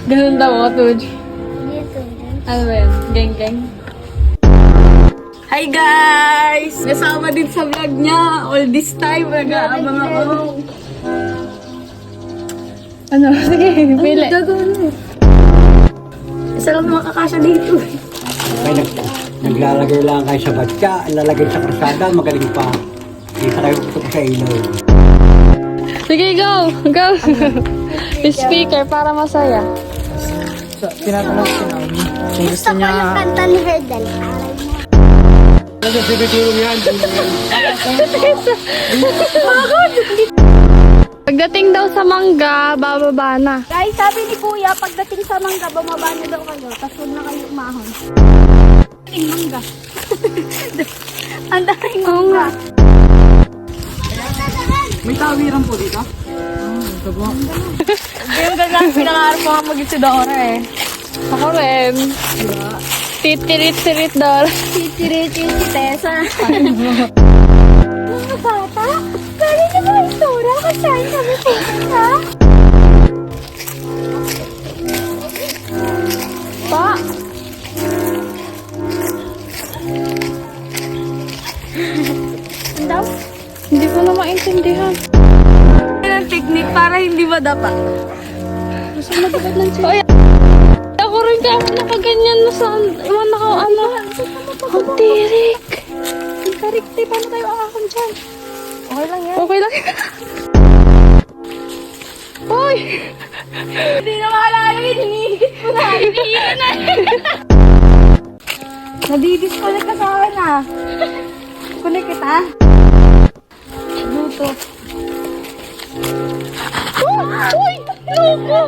Ganun daw ako, Tuj. Ano ba yan? Geng-geng? Hi guys! Kasama din sa vlog niya. All this time, nag-aabang ako. Ano? Sige, pili. Isa lang makakasya dito. May naglalagay lang kayo sa batya, lalagay sa krasada, magaling pa. Isa kayo puto sa ilaw. Sige, go! Go! Speaker para masaya. Tinatanong ko namin. Kung gusto niya... Yung kanta ni Herdal. Nagsisigitulong yan. Pagdating daw sa mangga, bababa na. Guys, sabi ni Kuya, pagdating sa mangga, bumaba na daw kayo. Tapos huwag na kayo umahon. Ang mangga. Ang daming mangga. May tawiran po dito? Yung gagawin pinangarap ko nga mag-isidora eh. Ako rin. Titirit-tirit daw. Titirit yung si Tessa. Mga bata, pwede niyo ba isura? Kasayin kami pupunta. Pa! Ang daw? Hindi ko na maintindihan. Yan ang technique para hindi madapa. Gusto magabot ng siya. Oy, ako rin kaya nakaganyan na sa iwan ako ano. Ang tirik. Ang karikte, paano tayo akakon dyan? Okay lang yan. Okay lang. Hoy! Hindi na maalala yun. Hinihigit ko na. Hinihigit na. Nadidisconnect ka sa akin ah. Connect kita. Bluetooth. Uy! Loko!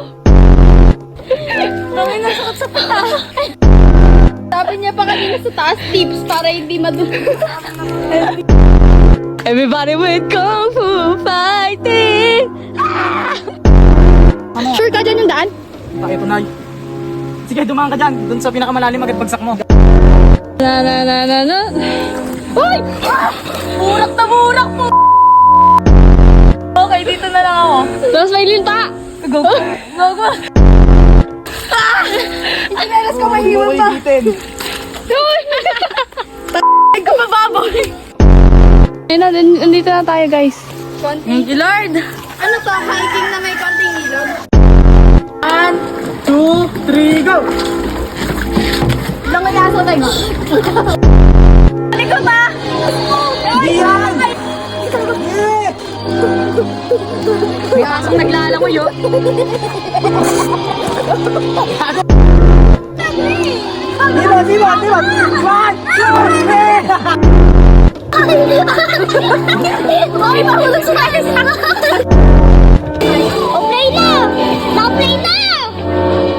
Kami nasakot sa taas. Sabi niya pa kanina sa taas tips para hindi madulog. Everybody with Kung Fu Fighting! Sure ka dyan yung daan? Kaya ko na. Sige, dumaan ka dyan. Doon sa pinakamalalim agad bagsak mo. Na na na na na. Uy! Burak na burak mo! Okay, dito na lang ako. Tapos may linta! Go! Go! Go! Sinalas ko mahiwan pa! Ay, kumababoy! Ayun na, nandito na tayo guys. Thank you Lord! Ano to? Hiking na may konting ilog? 1, 2, 3, go! Ilang kaya tayo? Likod ba? Hindi yan! May asong naglalangoy yun. Diba, diba, diba! 1, 2, 3! Ay, mahulog sa kanya sa play na! Naka-play na!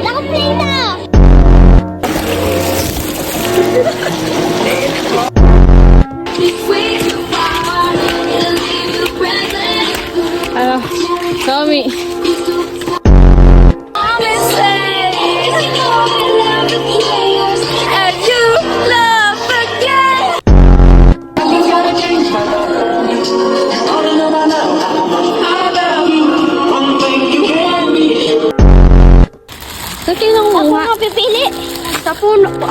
Naka-play na! Ano? Tommy. And you love again! Saan kayo Ako nangunguha? nga pipili! Sa puno ko.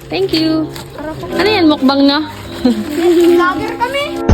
Thank you. Ano yan, mukbang na? Vlogger kami!